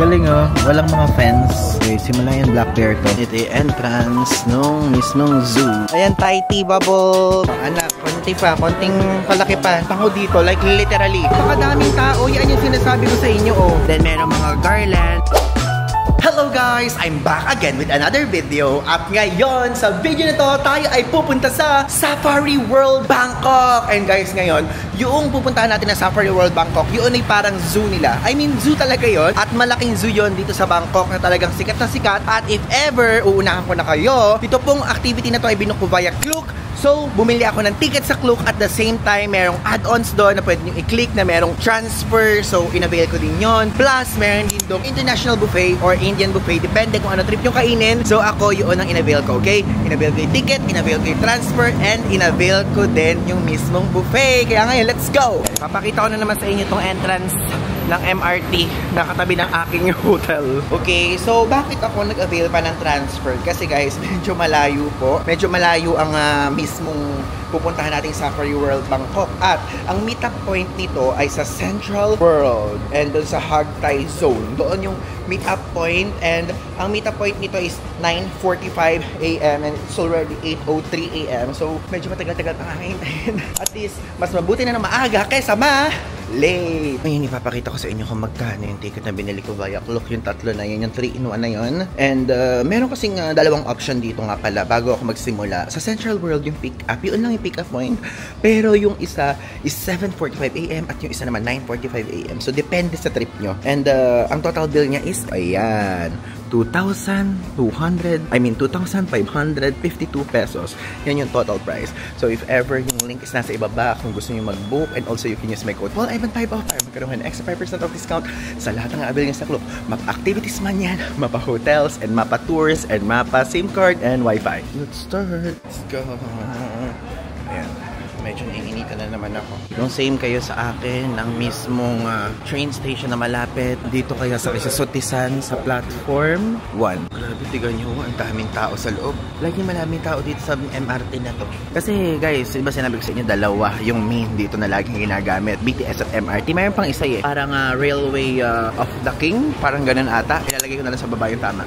Galing oh. Walang mga fence. Okay, simula yung Black Bear to. Ito yung entrance nung mismong zoo. Ayan, Taiti Bubble. Anak, konti pa. Konting palaki pa. Tango dito, like literally. Pakadaming tao. Yan yung sinasabi ko sa inyo oh. Then meron mga garland. Hello guys! I'm back again with another video. At ngayon, sa video na to, tayo ay pupunta sa Safari World Bangkok. And guys, ngayon, yung pupuntahan natin na Safari World Bangkok, yun ay parang zoo nila. I mean, zoo talaga yon. At malaking zoo yon dito sa Bangkok na talagang sikat na sikat. At if ever, uunahan ko na kayo, dito pong activity na to ay binuko via Klook. So, bumili ako ng ticket sa Klook at the same time, merong add-ons doon na pwede nyo i-click na merong transfer. So, in-avail ko din yon. Plus, meron din doon international buffet or Indian buffet. Depende kung ano trip yung kainin. So, ako yun ang in-avail ko, okay? In-avail ko yung ticket, in-avail ko yung transfer, and in-avail ko din yung mismong buffet. Kaya ngayon, let's go! Papakita ko na naman sa inyo itong entrance ng MRT na katabi ng aking hotel. Okay, so bakit ako nag-avail pa ng transfer? Kasi guys, medyo malayo po. Medyo malayo ang mismong pupuntahan nating Safari World Bangkok. At ang meetup point nito ay sa Central World and doon sa Hog Thai Zone. Doon yung meetup point, and ang meetup point nito is 9:45 AM and it's already 8:03 AM. So medyo matagal-tagal ang hintayin. At least, mas mabuti na maaga kaysa late. Ngayon, ipapakita ko sa inyo kung magkano yung ticket na binili ko via Klook. Yung tatlo na yun, yung 3-in-1 na yun. And meron kasing dalawang option dito nga pala bago ako magsimula. Sa Central World yung pick-up, yun lang yung pick-up point. Pero yung isa is 7:45 AM at yung isa naman 9:45 AM. So, depende sa trip nyo. And ang total bill niya is, ayan, 2,552 pesos. Yan yung total price. So, if ever yung link is nasa ibaba kung gusto nyo mag-book, and also you can use my code Paul-Ivan505. Magkaroon ng extra 5% of discount sa lahat ng available sa Klook. Mapa-activities man yan, mapa-hotels, and mapa-tours, and mapa-SIM card, and Wi-Fi. Let's start. Let's go. Ayan. Medyo naiinitan na naman ako. Yung same kayo sa akin ng mismong train station na malapit. Dito kaya sa Sutisan sa platform 1. Grabe, tigan nyo, ang daming tao sa loob. Lagi maraming tao dito sa MRT na to. Kasi guys, diba sinabi ko sa inyo, dalawa yung main dito na laging ginagamit. BTS at MRT. Mayroon pang isa eh. Parang Railway of the King. Parang ganun ata. Ilalagay ko na lang sa baba yung tama.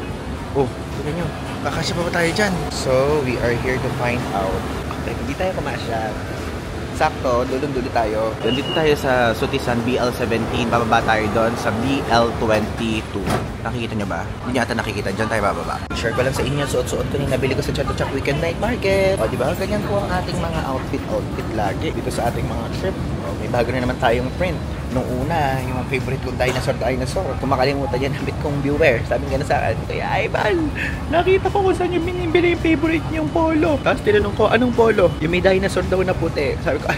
Oh, tigan nyo. Kakasya pa ba tayo dyan? So, we are here to find out. Okay, hindi tayo kumasya. Sakto, dulo tayo. Dito tayo sa Sutisan BL17. Bababa tayo doon sa BL22. Nakikita nyo ba? Hindi nyo ata nakikita. Diyan tayo bababa. Share ko lang sa inyo. Suot-suot ko yung nabili ko sa Chatuchak Weekend Night Market. O, diba? Ganyan po ang ating mga outfit lagi dito sa ating mga trip. O, may bago na naman tayong print. Nung una, yung favorite kong dinosaur. Kung makalimutan yan, nabit kong viewer. Sabi nga na sa akin, Kuya Ivan, nakita ko kung saan yung binibili yung favorite niyong polo. Tapos tinanong ko, anong polo? Yung may dinosaur daw na puti. Sabi ko,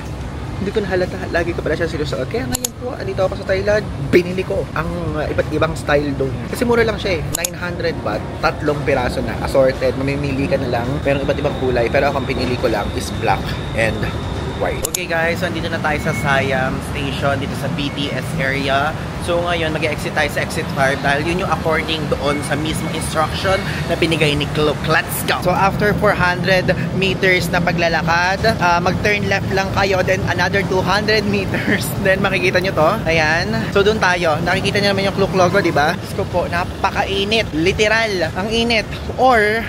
hindi ko nahalata. Lagi ko pala siya sinusuot. Kaya ngayon po, andito ako sa Thailand, binili ko ang iba't ibang style doon. Kasi mura lang siya eh. 900 baht, 3 piraso na. Assorted, mamimili ka na lang. Merong iba't ibang kulay. Pero ang pinili ko lang is black and white. Okay guys, so dito na tayo sa Siam Station, dito sa BTS area. So ngayon, mag-exit tayo sa exit 5 dahil yun yung according doon sa mismong instruction na binigay ni Klook. Let's go! So after 400 meters na paglalakad, mag-turn left lang kayo, then another 200 meters, then makikita nyo to. Ayan. So doon tayo. Nakikita nyo naman yung Klook logo, diba? Diyos ko po, napakainit. Literal, ang init. Or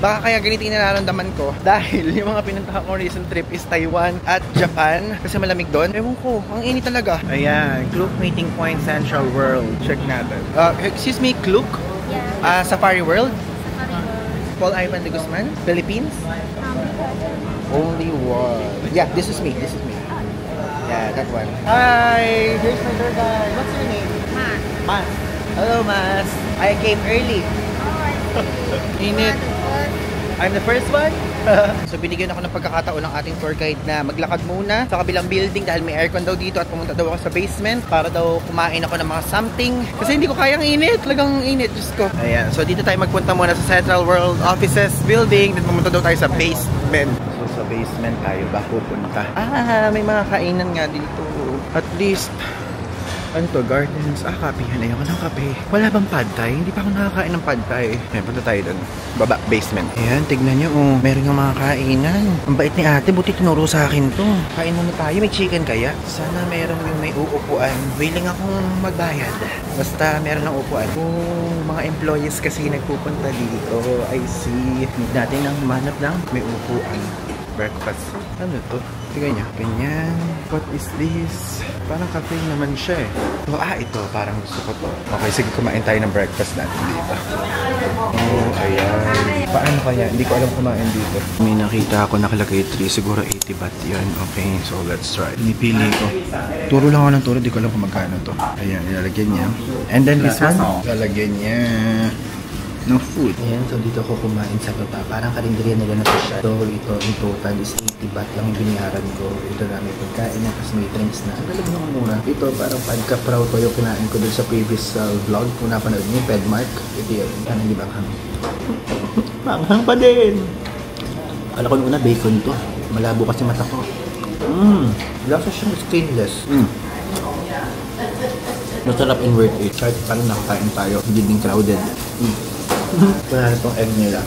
baka kaya ganito yung nararamdaman ko dahil yung mga pinuntahan ko recent trip is Taiwan at Japan kasi malamig doon. Ewan ko, ang init talaga. Ayan, Klook Meeting Point Central World. Check natin. Excuse me, Klook? Yeah. Safari World? Safari World. Paul Ivan de Guzman? Philippines? Only one. Yeah, this is me. This is me. Yeah, that one. Hi! Here's my tour guide. What's your name? Mas. Mas. Hello, Mas. I came early. Init. I'm the first one. So binigyan ako ng pagkakataon ng ating tour guide na maglakad muna sa kabilang building dahil may aircon daw dito at pumunta daw ako sa basement para daw kumain ako ng mga something kasi hindi ko kayang init. Talagang init, Diyos ko. Ayan, so dito tayo magpunta muna sa Central World Offices building, then pumunta daw tayo sa basement. So sa basement tayo ba pupunta? May mga kainan nga dito. At least Ano to? Gardens. Kapihan. Ayoko ng kape. Wala bang pad thai? Hindi pa ako nakakain ng pad thai. Ayan, punta tayo dun. Baba, basement. Ayan, tignan nyo. Oh, meron yung mga kainan. Ang bait ni ate. Buti tinuro sa akin to. Kain muna tayo. May chicken kaya? Sana meron yung may uupuan. Willing akong magbayad. Basta meron ng upuan. Mga employees kasi nagpupunta dito. I see. Need natin ang manap lang. May upuan. Breakfast. Ano to? Tingnan niya. Ganyan. What is this? Parang cafe naman siya eh. So, ito. Parang gusto ko to. Okay, sige, kumain tayo ng breakfast natin dito. Oh, ayan. Paano kaya? Hindi ko alam kumain dito. May nakita ako nakalagay 3. Siguro 80 baht yan. Okay, so let's try. Pinipili ko. Turo lang ako ng turo. Hindi ko alam kung magkano to. Ayan, ilalagyan niya. And then this one, ilalagyan niya ng food. Ayan, so dito ako kumain sa baba. Parang karinderya nila na siya. So ito, in total is 80 baht lang yung biniyaran ko. Ito na may pagkain na, tapos may drinks na. Ang talaga naman mura. Ito, parang pagka-proud ko yung kinain ko dun sa previous vlog. Kung napanood niyo, Pedmark. Ito yun. Ano, hindi ba kami? Manghang pa din! Alam ko una, bacon to. Malabo kasi mata ko. Lasa siyang stainless. Masarap and worth it. Kahit parang nakakain tayo. Hindi din crowded. Wala na itong egg nila.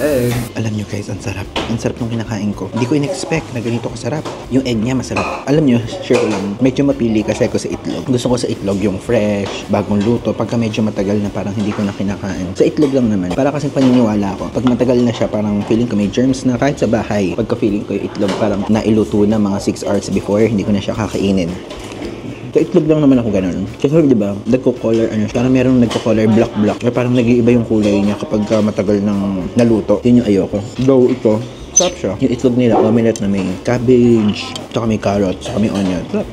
Egg. Alam nyo guys, ang sarap. Ang sarap nung kinakain ko. Hindi ko in-expect na ganito kasarap. Yung egg niya masarap. Alam nyo, sure ko lang. Medyo mapili kasi ako sa itlog. Gusto ko sa itlog yung fresh, bagong luto. Pagka medyo matagal na parang hindi ko na kinakain. Sa itlog lang naman. Para kasing paniniwala ko. Pag matagal na siya, parang feeling ko may germs na kahit sa bahay. Pagka feeling ko yung itlog parang nailuto na mga 6 hours before, hindi ko na siya kakainin. Sa itlog lang naman ako ganun. Kasi di ba, nagko-color ano, parang merong nagko-color black. Or parang nag-iiba yung kulay niya kapag matagal ng naluto. Yun yung ayoko. Though ito, sarap siya. Yung itlog nila, omelette na may cabbage, tsaka may carrots, tsaka may onion. Sarap.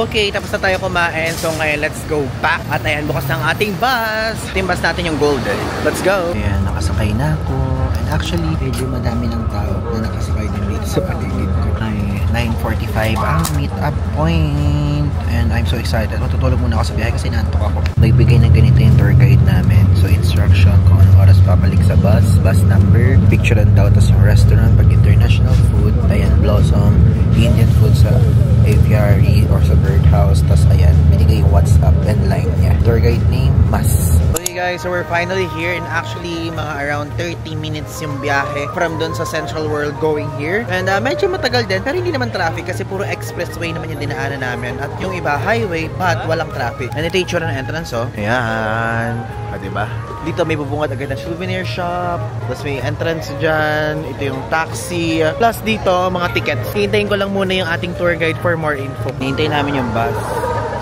Okay, tapos na tayo kumain. So ngayon, let's go back. At ayan, bukas ng ating bus. Ating bus natin yung golden. Let's go! Ayan, nakasakay na ako. And actually, medyo madami ng tao na nakasakay din dito sa paligid ko. Ay, 9:45 ang meet-up point. And I'm so excited. Matutulog muna ako sa biyahe kasi naantok ako. Nagbigay ng ganito yung tour guide namin. So instruction kung anong oras papalik sa bus, bus number, picturean daw, tapos yung restaurant, pag international food, ayan, Blossom, Indian food sa aviary or sa birdhouse, tapos ayan, binigay yung WhatsApp and line niya. Tour guide name, Mas. Okay guys, so we're finally here and actually mga around 30 minutes yung biyahe from dun sa Central World going here. And medyo matagal din, pero hindi naman traffic kasi puro expressway naman yung dinaanan namin. At yung iba, highway, but walang traffic. And ito yung itsura ng entrance, oh. Ayan. Diba? Dito may bubungad agad na souvenir shop. Tapos may entrance dyan. Ito yung taxi. Plus dito, mga tickets. Hihintayin ko lang muna yung ating tour guide for more info. Hihintayin namin yung bus.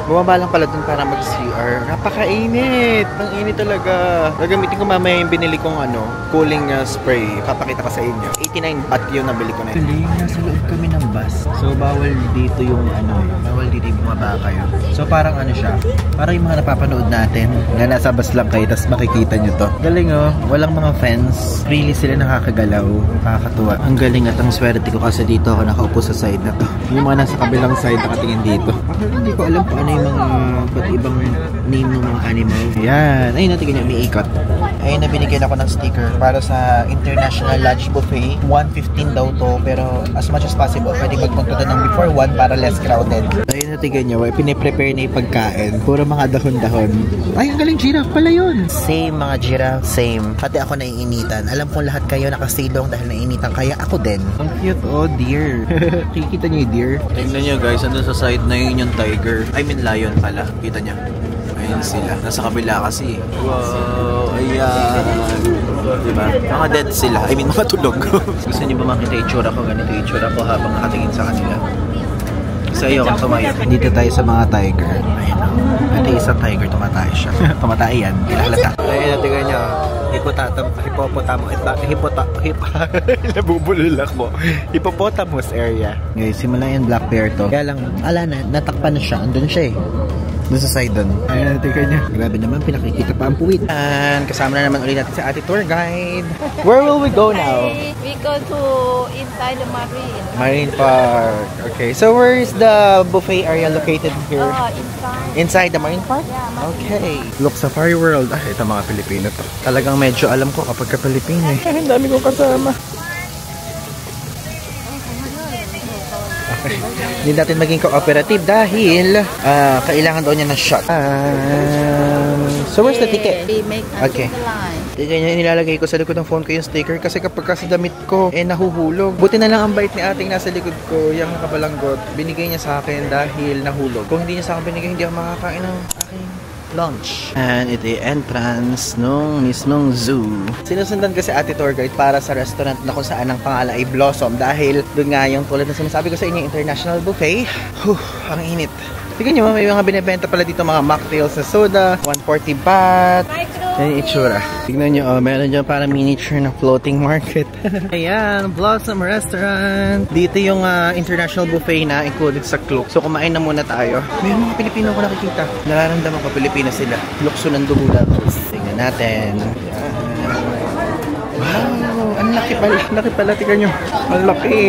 Bumaba lang pala dun para mag-CR. Napakainit! Ang init talaga. Gagamitin ko mamaya yung binili kong cooling spray. Papakita ko sa inyo. 89 baht yung nabili ko na yun. Actually, nasa loob kami ng bus. So, bawal dito yung bawal dito yung bumaba kayo. So, parang siya. Parang yung mga napapanood natin na nasa bus lang kayo, tapos makikita nyo to. Galing walang mga fence. Really sila nakakagalaw. Nakakatuwa. Ang galing at ang swerte ko kasi dito ako nakaupo sa side na to. Yung mga nasa kabilang side nakatingin dito. Hindi ko alam kung ano yung mga ba't ibang name ng mga animal. Ayan. Ayun, natin ganyan, may ikot. Ayun, nabinigyan ako ng sticker para sa International Lunch Buffet. 1:15 daw to, pero as much as possible, pwede magpunta doon ng before 1 para less crowded. Ayun, natin ganyan, piniprepare na yung pagkain. Puro mga dahon-dahon. Ay, ang galing, giraffe pala yun. Same mga giraffe, same. Pati ako naiinitan. Alam kong lahat kayo nakasilong dahil naiinitan, kaya ako din. Ang cute, deer. Kikita niyo yung deer? Tingnan niyo guys, andun sa side na yun yung tiger. I mean lion pala. Kita niya. Ayun sila. Nasa kabila kasi. Wow, ayan. Diba? Mga dead sila. I mean, mga tulog. Gusto niyo ba makita yung itsura ko? Ganito yung itsura ko habang nakatingin sa kanila. Kasi ayokong tumayo. Dito tayo sa mga tiger. Ayun. Ito isang tiger. Tumatay siya. Tumatay yan. Kilalata. Ayun, tingnan niyo. Nabubululak mo. Hippopotamus area. Guys, simula yung black bear to. Kaya lang, natakpan na siya. Andun siya doon sa side doon. Ayun, tingnan niya. Grabe naman, pinakikita pa ang puwit. And kasama na naman ulit natin sa ating tour guide. Where will we go now? We go to inside the marine. Marine Park. Okay, so where is the buffet area located here? Inside. Inside the Marine Park? Yeah, Marine. Okay. Look, Safari World. Ito mga Pilipino to. Talagang medyo alam ko kapag ka-Pilipino Ang dami kong kasama. Hindi natin maging cooperative dahil kailangan daw niya ng shot. So where's the ticket? We make a Okay. line. Ganyan nilalagay ko sa likod ng phone ko yung sticker kasi kapag kasi damit ko nahuhulog. Buti na lang ang bait ni ating nasa likod ko, yung kabalanggot, binigay niya sa akin dahil nahulog. Kung hindi niya sa akin binigay, hindi ako makakain ng aking lunch. And ito yung entrance nung mismong zoo. Sinusundan kasi ate tour guide para sa restaurant na kung saan ang pangalan ay Blossom dahil doon nga yung tulad na sinasabi ko sa inyo, international buffet. Ang init. Tignan nyo, may mga binibenta pala dito mga mocktails na soda, 140 baht. Yan yung itsura. Tignan nyo, meron dyan para miniature na floating market. Ayan, Blossom Restaurant. Dito yung international buffet na included sa Klook. So kumain na muna tayo. Meron mga Pilipino ko nakikita. Nararamdaman ko Pilipino sila. Lukso ng dugulat. Tingnan natin. Ayan. Wow, ang laki pala. Laki pala, tignan nyo. Ang laki.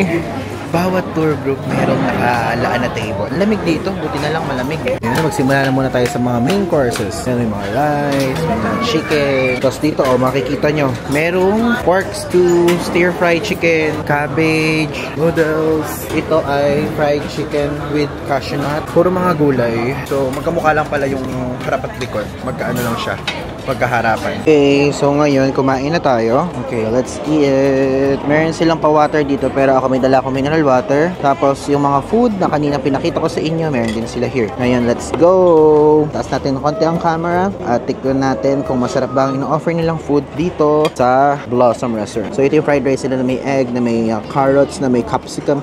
Bawat tour group mayroong nakalaan na table. Lamig dito, buti na lang malamig. Yan, magsimula na muna tayo sa mga main courses. Yan, may mga rice, may mga chicken. Tapos dito, makikita nyo, merong pork stew, stir-fried chicken, cabbage, noodles. Ito ay fried chicken with cashew nut. Puro mga gulay. So, magkamukha lang pala yung harap at likod. Magkaano lang siya. Pagkaharapan. Okay, so ngayon kumain na tayo. Okay, let's eat. Meron silang pa-water dito pero ako may dala akong mineral water. Tapos yung mga food na kanina pinakita ko sa inyo, meron din sila here. Ngayon, let's go! Taas natin konti ang camera at tikman natin kung masarap ba ang ino-offer nilang food dito sa Blossom Restaurant. So ito yung fried rice nila na may egg, na may carrots, na may capsicum.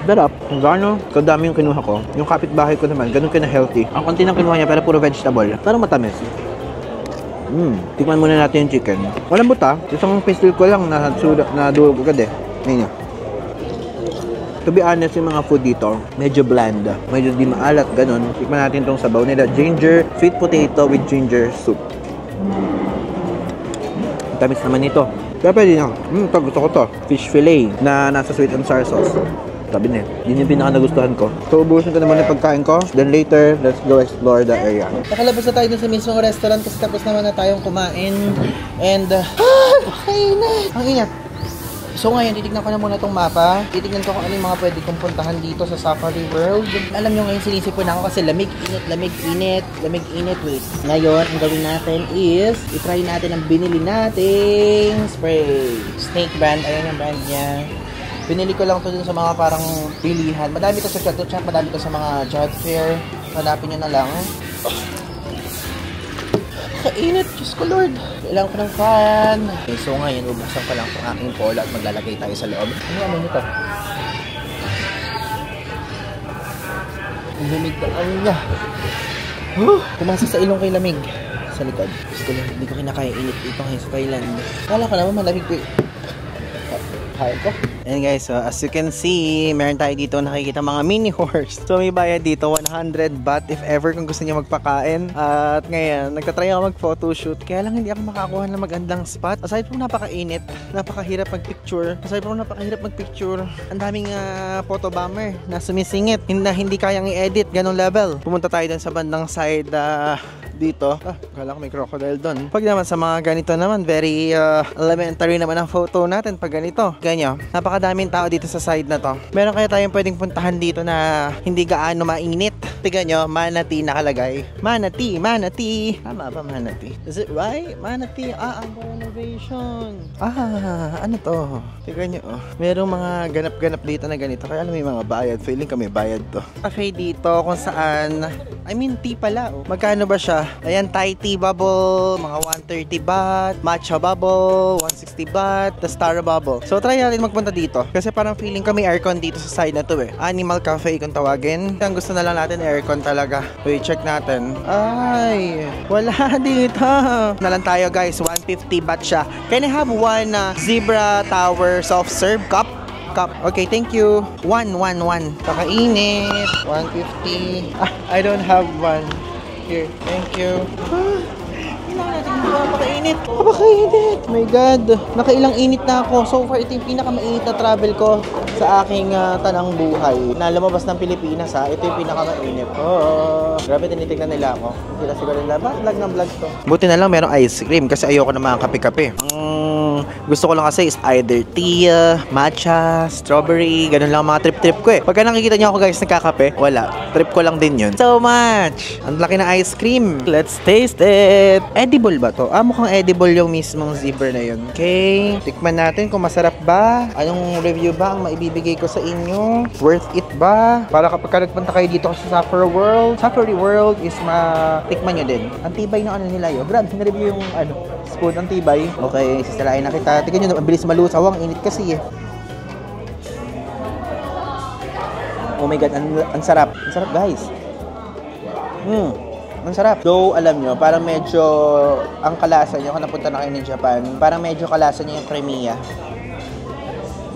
Darap. Kung gaano kadami yung kinuha ko, yung kapitbahay ko naman, ganun ka na healthy. Ang konti ng kinuha niya, pero puro vegetable. Parang matamis. Tikman muna natin yung chicken. Walang buta. Isang pistol ko lang na durog agad eh. Ngayon. To be honest, yung mga food dito, medyo bland. Medyo di maalat, ganun. Tikman natin tong sabaw nila. Ginger, sweet potato with ginger soup. Tamis naman ito. Kaya pwede na. Gusto ko to. Fish fillet na nasa sweet and sour sauce. Sabi na yun yung pinaka nagustuhan ko. So, ubusin ko naman yung pagkain ko. Then later, let's go explore the area. Nakalabas na tayo dun sa mismong restaurant kasi tapos naman na tayong kumain. And, kainat! Ang ingat. So ngayon, titignan ko na muna itong mapa. Titignan ko kung ano yung mga pwede kong puntahan dito sa Safari World. Alam nyo ngayon, sinisipon ako kasi lamig, init, wait. Ngayon, ang gawin natin is, itry natin ang binili nating spray. Snake brand, ayan yung brand niya. Binili ko lang to dun sa mga parang bilihan. Madami to sa Chateau Champ, madami to sa mga job fair. Hanapin nyo na lang. Kainit, Diyos ko Lord. Kailangan ko ng fan. Okay, so ngayon, bubuksan ko lang itong aking polo at maglalagay tayo sa loob. Ano nito? Ang lamig na ano niya. Pumasok sa ilong kay lamig. Sa likod. Diyos ko Lord, hindi ko kinakaya init dito ngayon sa Thailand. Kala ko naman malamig ko. Kaya ko. And guys, so as you can see, meron tayo dito nakikita mga mini horse. So may bayad dito 100 baht if ever kung gusto niyo magpakain. At ngayon, nagtatry ako mag-photoshoot. Kaya lang hindi ako makakuha ng magandang spot. Aside from napakainit, napakahirap mag-picture. Ang daming photo bomber na sumisingit. Hindi kayang i-edit, ganong level. Pumunta tayo dun sa bandang side dito. Kala ko may crocodile doon. Pag naman sa mga ganito naman, very elementary naman ang photo natin pag ganito. Ganyan. Napakadaming tao dito sa side na to. Meron kaya tayong pwedeng puntahan dito na hindi gaano mainit. Tignan nyo, Manatee nakalagay. Manatee. Tama ba Manatee? Is it right? Manatee. Ang renovation. Ano to? Tignan nyo, merong mga ganap-ganap dito na ganito. Kaya alam may mga bayad. Feeling kami bayad to. Cafe dito kung saan, tea pala. Magkano ba siya? Ayan, Thai tea bubble, mga 130 baht, matcha bubble, 160 baht, the star bubble. So, try natin magpunta dito. Kasi parang feeling kami aircon dito sa side na to eh. Animal Cafe kung tawagin. Ang gusto na lang natin aircon talaga. Wait, check natin. Ay, wala dito. Nalang tayo guys, 150 baht siya. Can I have one Zebra Tower soft serve cup? Okay, thank you. One. Kakainit. 150. I don't have one. Here, thank you. Kailangan Napakainit. Napakainit. Oh my God. Nakailang init na ako. So far, ito yung pinakamainit na travel ko sa aking tanang buhay. Na lumabas ng Pilipinas ha. Ito yung pinakamainit. Oh, grabe, tinitignan nila ako. Sila siguro nila, vlog ng vlog to. Buti na lang merong ice cream kasi ayoko ng mga kape-kape. Gusto ko lang kasi is either tea, matcha, strawberry, ganun lang mga trip-trip ko eh. Pagka nakikita niyo ako guys nagkakape, wala. Trip ko lang din yun. So much! Ang laki na ice cream. Let's taste it! Edible ba to? Mukhang edible yung mismong zipper na yun. Okay, tikman natin kung masarap ba. Anong review ba ang maibibigay ko sa inyo? Worth it ba? Para kapag nagpunta kayo dito sa Safari World is matikman nyo din. Ang tibay ng ano nila yun. Grabe, na-review yung spoon, ang tibay. Okay, sisalain na kita. Tignan nyo, ang bilis malusaw. Ang init kasi eh. Oh my God, ang sarap. Ang sarap guys. Ang sarap. Though, alam nyo, parang medyo ang kalasa nyo, kung napunta na kayo ng Japan, parang medyo kalasa nyo yung Cremia.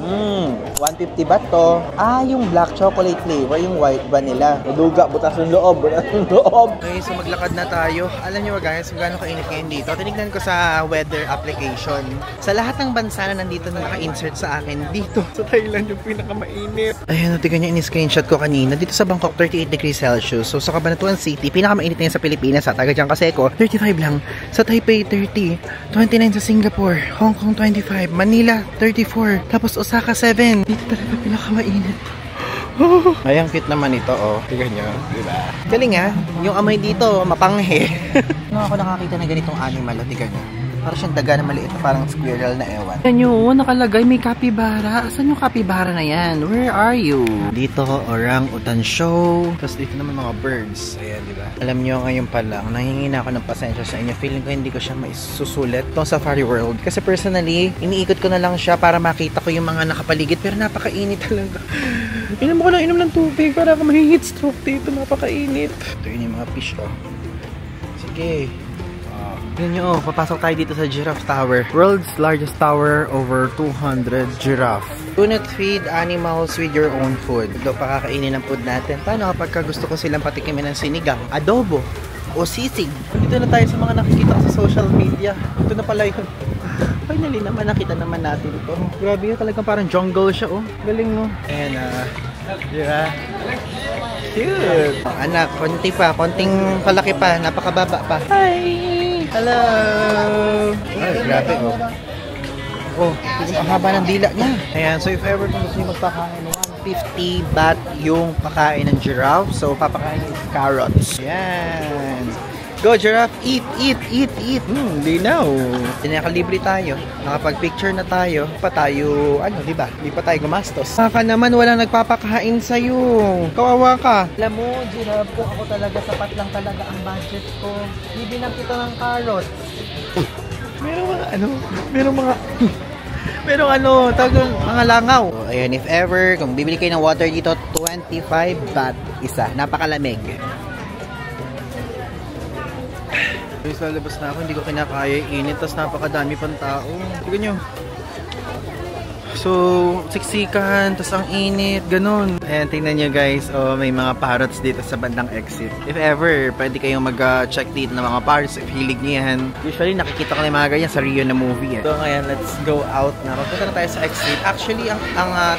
150 baht to. Yung black chocolate flavor, yung white vanilla. Duga, butas ng loob, Okay, so maglakad na tayo. Alam nyo guys, kung gaano kainit ngayon dito. Tinignan ko sa weather application. Sa lahat ng bansa na nandito na naka-insert sa akin, dito sa Thailand yung pinakamainit. Ayun, tignan nyo, in-screenshot ko kanina. Dito sa Bangkok, 38 degrees Celsius. So sa Cabanatuan City, pinakamainit na yun sa Pilipinas. Taga dyan kasi ko, 35 lang. Sa Taipei, 30. 29 sa Singapore. Hong Kong, 25. Manila, 34. Tapos Osaka, 7. Dito talaga pinakamainit. Ay, ang cute naman ito, oh. Tignan nyo, diba? Galing ha, yung amoy dito, mapanghe. Ako nakakita na ganitong animal, oh. Tignan nyo. Parang siyang daga na maliit na parang squirrel na ewan. Tignan nyo, nakalagay may capybara. Asan yung capybara na yan? Where are you? Dito, orang-utan show. Tapos dito naman mga birds. Ayan, diba? Alam nyo, ngayon pa lang, nangingi na ako ng pasensya sa inyo. Feeling ko hindi ko siya maisusulit itong Safari World. Kasi personally, iniikot ko na lang siya para makita ko yung mga nakapaligid. Pero napakainit talaga. Inom ko lang, inom ng tubig para ako mahi-heat stroke dito. Napakainit. Ito yun yung mga fish, oh. Sige. Tignan nyo, papasok tayo dito sa Giraffe Tower. World's largest tower, over 200 giraffe. Do not feed animals with your own food. Ito, pakakainin ng food natin. Paano kapag gusto ko silang patikimin ng sinigang, adobo, o sisig? Dito na tayo sa mga nakikita ko sa social media. Ito na pala yun. Finally naman, nakita naman natin ito. Grabe yun, talagang parang jungle siya, oh. Galing, no? And, yeah. Cute! Anak, konting palaki pa, napakababa pa. Hi! Hello! Ay, grabe, oh. Oh, ang haba ng dila niya. Ayan, so if ever kung gusto nyo magpakain, 150 baht yung pakain ng giraffe. So, papakain is carrots. Ayan. Go, giraffe! Eat, eat, eat, eat! Linaw! Nakalibre tayo. Nakapag-picture na tayo. Pa tayo, diba? Di pa tayo gumastos. Saka naman, walang nagpapakain sa'yo. Kawawa ka. Alam mo, giraffe, kung ako talaga, sapat lang talaga ang budget ko. Bibinang kita ng carrots. Merong mga langaw. So, ayan, if ever, kung bibili kayo ng water dito, 25 baht isa. Napakalamig. Sa labas na ako, hindi ko kinakaya init, tapos napakadami pang tao. Tignan nyo. So, siksikan, tapos ang init, ganun. Ayan, tingnan nyo guys, may mga parrots dito sa bandang exit. If ever, pwede kayong mag-check dito ng mga parrots if hilig nyo yan. Usually, nakikita ko na yung mga ganyan sa Rio na movie. So, ayan, let's go out na. Magpunta na tayo sa exit. Actually, ang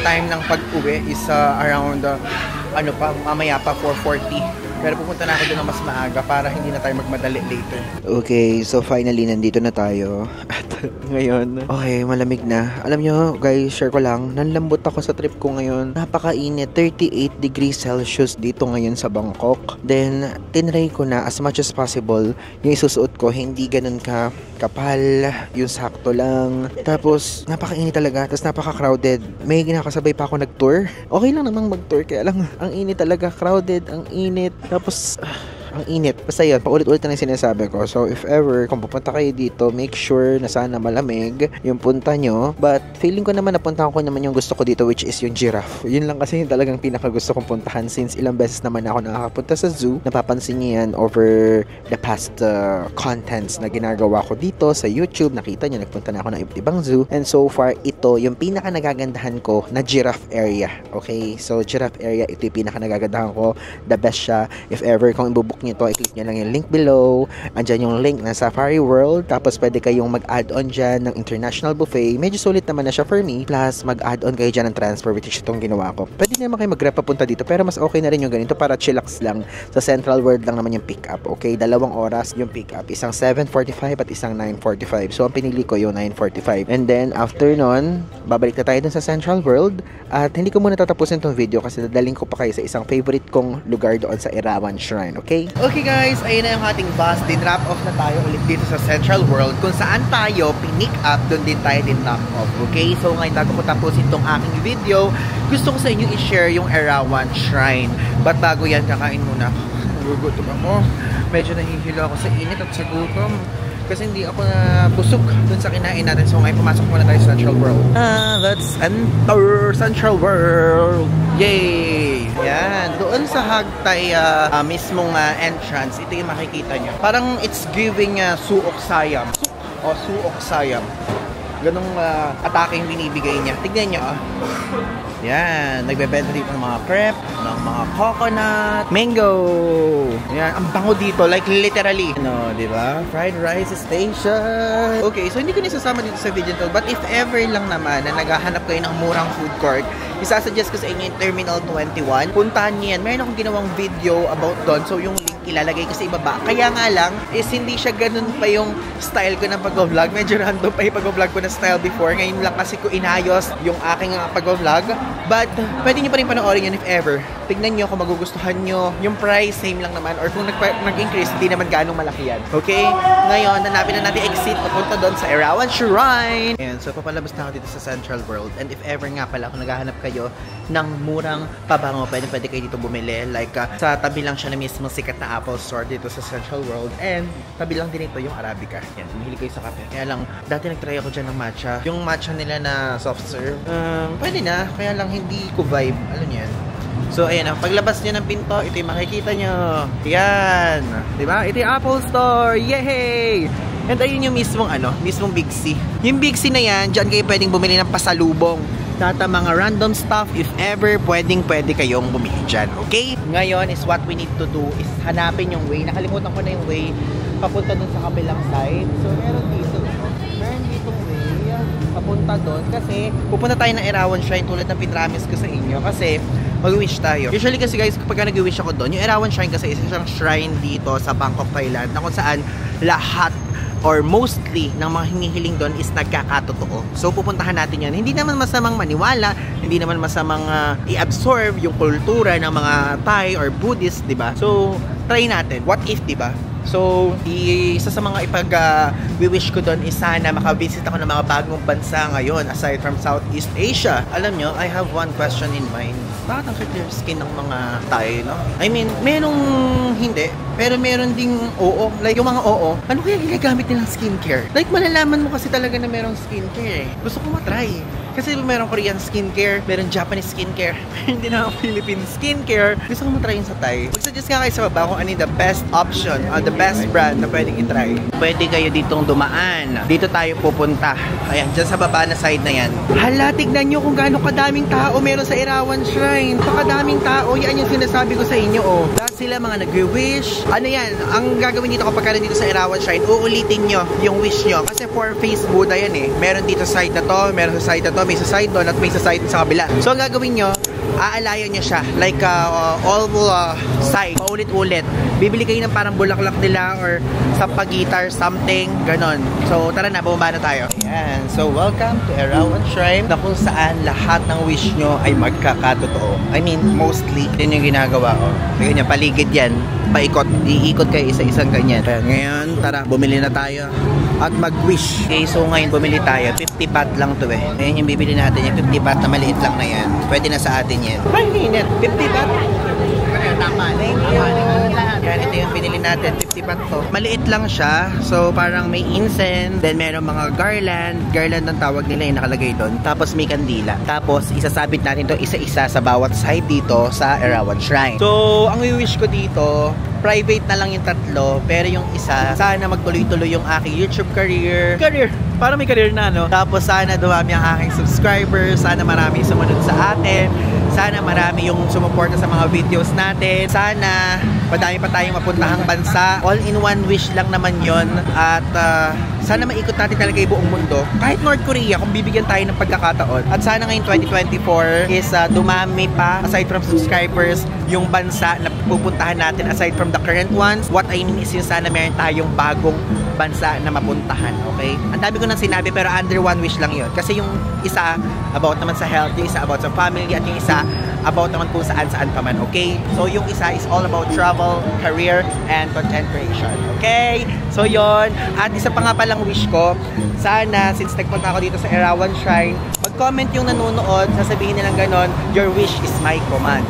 time ng pag-uwi is around, mamaya pa, 4:40. Pero pupunta na ako doon ng mas maaga para hindi na tayo magmadali later. Okay, so finally nandito na tayo. At ngayon, okay, malamig na. Alam nyo guys, share ko lang, nanlambot ako sa trip ko ngayon. Napakainit, 38 degrees Celsius dito ngayon sa Bangkok. Then, tinry ko na as much as possible yung isusuot ko, hindi ganun ka kapal, yung sakto lang. Tapos, napakainit talaga. Tapos, napaka-crowded. May ginakasabay pa ako nag-tour. Okay lang namang mag-tour, kaya lang, ang init talaga. Crowded, ang init. Tapos, ang init. Basta yun, paulit-ulit na yung sinasabi ko. So, if ever, kung pupunta kayo dito, make sure na sana malamig yung punta nyo. But, feeling ko naman napuntahan ko naman yung gusto ko dito, which is yung giraffe. Yun lang kasi yung talagang pinaka-gusto kong puntahan since ilang beses naman ako nakakapunta sa zoo. Napapansin niyo yan over the past contents na ginagawa ko dito sa YouTube. Nakita nyo, nagpunta na ako ng ibang zoo. And so far, ito yung pinaka-nagagandahan ko na giraffe area. Okay? So, giraffe area, ito yung pinaka-nagagandahan ko. The best siya. If ever, kung ibubuk nyo to, i-click nyo lang yung link below. Andyan yung link ng Safari World. Tapos pwede kayong mag-add-on dyan ng international buffet. Medyo sulit naman na siya for me. Plus, mag-add-on kayo dyan ng transfer, which is itong ginawa ko. Pwede naman kayo mag-grab papunta dito, pero mas okay na rin yung ganito para chillax lang. Sa Central World lang naman yung pick-up. Okay, 2 oras yung pick-up. Isang 7:45 at isang 9:45. So, ang pinili ko yung 9:45. And then, after nun, babalik na tayo dun sa Central World. At hindi ko muna tatapusin tong video kasi dadaling ko pa kayo sa isang favorite kong lugar doon sa Erawan Shrine, okay? Okay guys, ayun na yung ating bus. Din wrap off na tayo ulit dito sa Central World. Kung saan tayo pinick up, doon din tayo din top off, okay? So ngayon bago ko tapusin tong aking video, gusto ko sa inyo i-share yung Erawan Shrine. But bago yan, kakain muna. Nagugutom ako. Medyo nahihilo ako sa init at sa gutom. Kasi hindi ako na busog dun sa kinain natin. So ngayon pumasok muna tayo sa Central World. Let's enter Central World! Yay! Yan. Doon sa Hagtay mismong entrance, ito yung makikita nyo. Parang it's giving Suok Sayam. O Suok Sayam. Ganong atake yung binibigay niya. Tignan nyo Yan. Nagbebenta dito ng mga crepe, ng mga coconut, mango. Yan. Ang bango dito. Like literally. Ano, diba? Fried rice station. Okay. So, hindi ko nisasama dito sa video to. But if ever lang naman na naghahanap kayo ng murang food court, isasuggest ko sa inyo yung Terminal 21. Puntahan niyo yan. Meron akong ginawang video about doon. So, yung link ilalagay ko sa ibaba. Kaya nga lang, is hindi siya ganun pa yung style ko ng pag-vlog. Medyo random pa yung pag-vlog ko na style before. Ngayon lang kasi ko inayos yung aking pag-vlog. But, pwede nyo pa rin panoorin yun if ever. Tignan nyo kung magugustuhan nyo. Yung price, same lang naman. Or kung nag-increase, hindi naman ganong malaki yan. Okay? Ngayon, hanapin na natin exit papunta doon sa Erawan Shrine. And so, papalabas na ako dito sa Central World. And if ever nga pala, kung naghahanap kayo ng murang pabango, pwede kayo dito bumili. Like, sa tabi lang siya na mismo sikat na Apple Store dito sa Central World. And tabi lang din ito yung Arabica. Yan, mahilig kayo sa kape. Kaya lang, dati nagtry ako dyan ng matcha. Yung matcha nila na soft serve, pwede na. Kaya lang hindi ko vibe. Alam niyo yan. So, ayan, paglabas niyo ng pinto, ito yung makikita nyo. Yan. Diba? Ito yung Apple Store. Yay! And ayun yung mismong Big C. Yung Big C na yan, dyan kayo pwedeng bumili ng pasalubong. Data mga random stuff, if ever, pwede kayong bumili dyan. Okay? Ngayon is what we need to do is hanapin yung way. Nakalimutan ko na yung way papunta dun sa kabilang side. So, meron ditong way papunta dun kasi pupunta tayo ng Erawan Shrine tulad ng pinramis ko sa inyo kasi mag-wish tayo. Usually kasi guys, kapag nag-wish ako doon, yung Erawan Shrine kasi isa siyang shrine dito sa Bangkok, Thailand na kung saan lahat or mostly ng mga hinihiling doon is nagkakatotoo. So, pupuntahan natin yan. Hindi naman masamang maniwala, hindi naman masamang i-absorb yung kultura ng mga Thai or Buddhist, diba? So, try natin. What if, diba? So, isa sa mga ipag-wish ko doon is sana makavisit ako ng mga bagong bansa ngayon aside from Southeast Asia. Alam nyo, I have one question in mind. Bakit ang clear skin ng mga Thai, no? I mean, merong hindi, pero meron ding oo. Like, yung mga oo, ano kaya ginagamit nilang skincare? Like, malalaman mo kasi talaga na merong skincare eh. Gusto ko matry. Kasi merong Korean skincare, merong Japanese skincare, hindi na Philippine skincare. Gusto ko matry yung sa Thai. Mag-suggest nga kayo sa baba kung ano yung the best option or the best brand na pwedeng itry. Pwede kayo ditong dumaan. Dito tayo pupunta. Ayan, dyan sa baba na side na yan. Hala, tignan nyo kung gaano kadaming tao meron sa Erawan Shrine. Pakadaming tao. Yan yung sinasabi ko sa inyo, oh. Lahat sila mga nag-wish. Ano yan? Ang gagawin dito kapag dito sa Erawan Shrine, uulitin nyo yung wish nyo. Kasi for face Buddha yan eh. Meron dito side na to, meron sa side na to, may sa side doon at may sa side sa kabila. So, ang gagawin nyo, aalayan nyo siya. Like, all side. Paulit-ulit. Bibili kayo ng parang bulaklak nila or sampagitar, something, ganon. So, tara na, bumaba na tayo. Ayan. So, welcome to Erawan Shrine na kung saan lahat ng wish nyo ay magkakatotoo. I mean, mostly, yun yung ginagawa ko. Ganyan, paligid yan. Paikot. Iikot kayo isa-isang ganyan. Kaya ngayon, tara, bumili na tayo at mag-wish. Okay, so ngayon bumili tayo. 50 baht lang to eh. Ngayon yung bibili natin yung 50 baht na maliit lang na yan. Pwede na sa atin yan. Ay, hindi. 50 baht. Tama. Thank you. Yan, ito yung binili natin. 50 baht to. Maliit lang siya. So, parang may incense. Then, meron mga garland. Garland ang tawag nila yung nakalagay doon. Tapos, may kandila. Tapos, isasabit natin to isa-isa sa bawat side dito sa Erawan Shrine. So, ang wish ko dito, private na lang yung tatlo, pero yung isa, sana magtuloy-tuloy yung aking YouTube career. Para may career na, no? Tapos sana dumami ang aking subscribers, sana marami sumunod sa atin, Sana marami yung sumuporta sa mga videos natin. Sana madami pa tayong mapuntahang bansa. All in one wish lang naman yon. At sana maikot natin talaga yung buong mundo. Kahit North Korea, kung bibigyan tayo ng pagkakataon. At sana ngayon 2024 is dumami pa, aside from subscribers, yung bansa na pupuntahan natin aside from the current ones. What I mean is yung sana meron tayong bagong bansa na mapuntahan, okay? Ang dami ko nang sinabi pero under one wish lang yun. Kasi yung isa about naman sa health, yung isa about sa family, at yung isa about naman kung saan-saan pa man, okay? So yung isa is all about travel, career, and content creation, okay? So yon. At isa pa nga palang wish ko, sana since nagpunta ako dito sa Erawan Shrine, mag-comment yung nanonood, sasabihin nilang ganon, your wish is my command.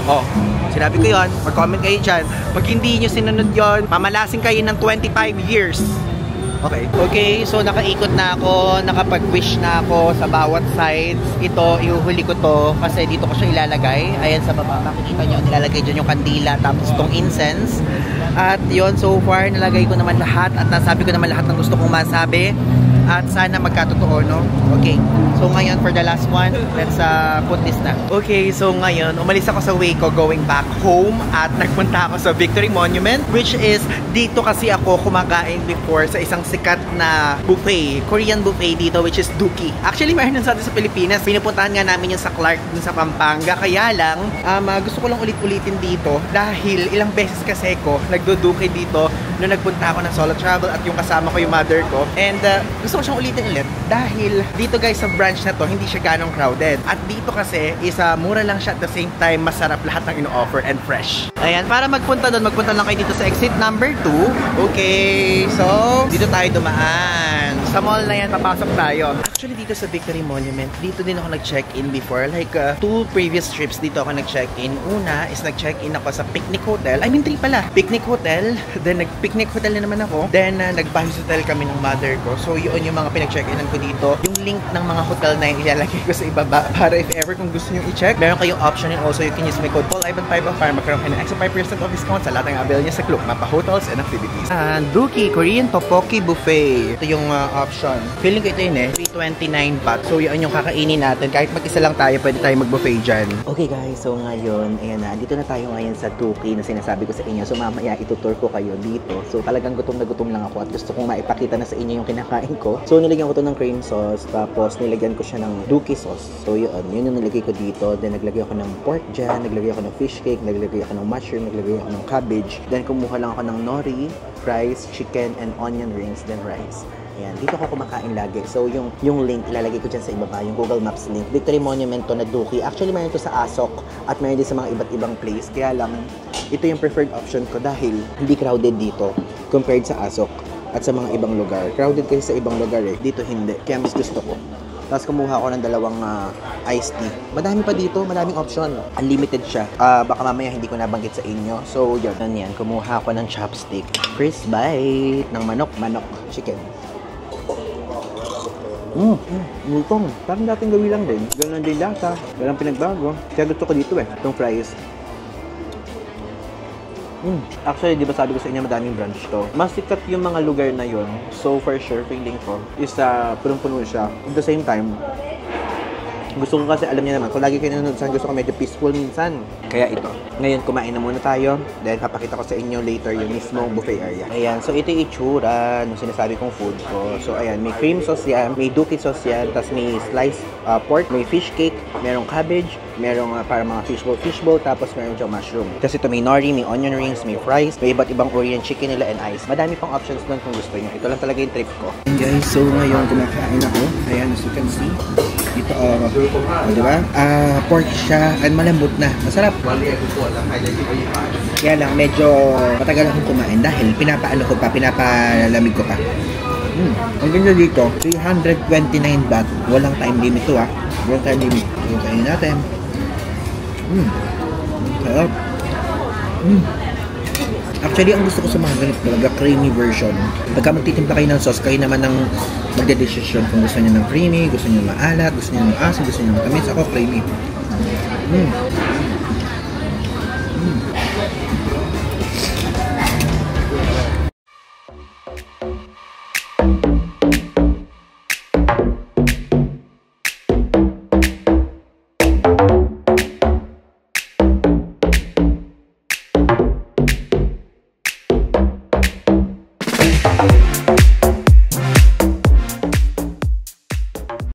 Oh, sinabi ko yon, mag-comment kayo dyan. Pag hindi nyo sinunod yon, mamalasing kayo ng 25 years. Okay, so nakaikot na ako, nakapag-wish na ako sa bawat sides. Ito, ihuhuli ko to kasi dito ko siya ilalagay. Ayan sa baba, makikita nyo, nilalagay dyan yung kandila, tapos itong incense. At yon, so far, nalagay ko naman lahat at nasabi ko naman lahat ng gusto kong masabi. At sana magkatotoo, no? Okay, so ngayon for the last one, let's put this na. Okay, so ngayon, umalis ako sa way ko going back home at nagpunta ako sa Victory Monument, which is dito kasi ako kumakain before sa isang sikat na buffet, Korean buffet dito, which is Duki. Actually, mayroon sa atin sa Pilipinas. Pinupuntahan nga namin yung sa Clark dun sa Pampanga. Kaya lang, gusto ko lang ulit-ulitin dito dahil ilang beses kasi ko nagdo-Duki dito nung nagpunta ako ng solo travel at yung kasama ko yung mother ko. And gusto ko siyang ulitin ulit dahil dito guys sa branch na to, hindi siya ganong crowded. At dito kasi is mura lang siya at the same time masarap lahat ng ino-offer and fresh. Ayan, para magpunta doon, magpunta lang kayo dito sa exit number 2. Okay, so dito tayo dumaan. Sa mall na yan, papasok tayo. Actually, dito sa Victory Monument, dito din ako nag-check-in before. Like, 2 previous trips dito ako nag-check-in. Una is nag-check-in ako sa Picnic Hotel. I mean, 3 pala. Picnic Hotel. Then, nag-Picnic Hotel na naman ako. Then, nag-Bahis Hotel kami ng mother ko. So, yun yung mga pinag-check-inan ko dito. Yung link ng mga hotel na yung ilalagay ko sa ibaba. Para if ever kung gusto nyo i-check, meron kayong option and also you can use my code PaulIvan5 para magkaroon kayo ng extra 5% of discount sa lahat ng avail niya sa Klook, Mapa Hotels and Activities. And Duki Korean Tteokbokki Buffet. Ito yung option. Feeling ko ito yun eh. 329 baht. So yun yung kakainin natin. Kahit mag-isa lang tayo, pwede tayo mag-buffet dyan. Okay guys, so ngayon, ayan na. Dito na tayo ngayon sa Duki na sinasabi ko sa inyo. So mamaya itutur ko kayo dito. So talagang gutom na gutom lang ako at gusto kong maipakita na sa inyo yung kinakain ko. So nilagyan ko to ng cream sauce. Tapos nilagyan ko siya ng Duki sauce. So yun yung nilagay ko dito. Then naglagay ako ng pork dyan. Naglagay ako ng fish cake. Naglagay ako ng mushroom. Naglagay ako ng cabbage. Then kumuha lang ako ng nori, rice, chicken, and onion rings. Then rice. Ayan, dito ako kumakain lagi. So, yung link, ilalagay ko dyan sa ibaba, yung Google Maps link. Victory Monument to na Duki. Actually, mayroon to sa Asok at mayroon din sa mga iba't ibang place. Kaya lang, ito yung preferred option ko dahil hindi crowded dito compared sa Asok at sa mga ibang lugar. Crowded kasi sa ibang lugar eh. Dito hindi. Kaya mas gusto ko. Tapos kumuha ako ng dalawang iced tea. Madami pa dito, maraming option. Unlimited siya. Baka mamaya hindi ko nabanggit sa inyo. So, yun. Yan. Kumuha ako ng chopstick. First bite ng manok, chicken. Lutong. Parang dating gawin lang din. Ganun din lata. Walang pinagbago. Kaya gusto ko dito eh. Itong fries. Actually, di ba sabi ko sa inyo madaming branch to. Mas sikat yung mga lugar na yun. So, for sure, feeling ko is punong-puno siya. At the same time, gusto ko kasi, alam niya naman, kung lagi kayo nanonood saan, gusto ko medyo peaceful minsan. Kaya ito. Ngayon, kumain na muna tayo. Then, papakita ko sa inyo later yung mismong buffet area. Ayan. So, ito yung itsura ng sinasabi kong food ko. So, ayan. May cream sauce yan. May Duki sauce yan. Tapos, may sliced pork. May fish cake. Merong cabbage. Merong para mga fishball. Tapos, meron diyang mushroom. Tapos, ito may nori, may onion rings, may fries. May iba't ibang Korean chicken nila and ice. Madami pang options doon kung gusto nyo. Ito lang talaga yung trip ko. And guys, so ngayon, kumakain ako. Ayan, as you can see. Ito, diba? Pork siya and malambot na. Masarap. Kaya lang, medyo matagal akong kumain dahil pinapalamig ko pa. Ang ganda dito, 329 baht. Walang time limit to Walang time limit. So, kainin natin. Sarap. Actually, ang gusto ko sa mga ganito talaga, creamy version. Pagka magtitimpla kayo ng sauce, kayo naman ang magde-decision kung gusto niyo ng creamy, gusto niyo maalat, gusto niyo ng asin, gusto niyo ng tamis. Ako, creamy.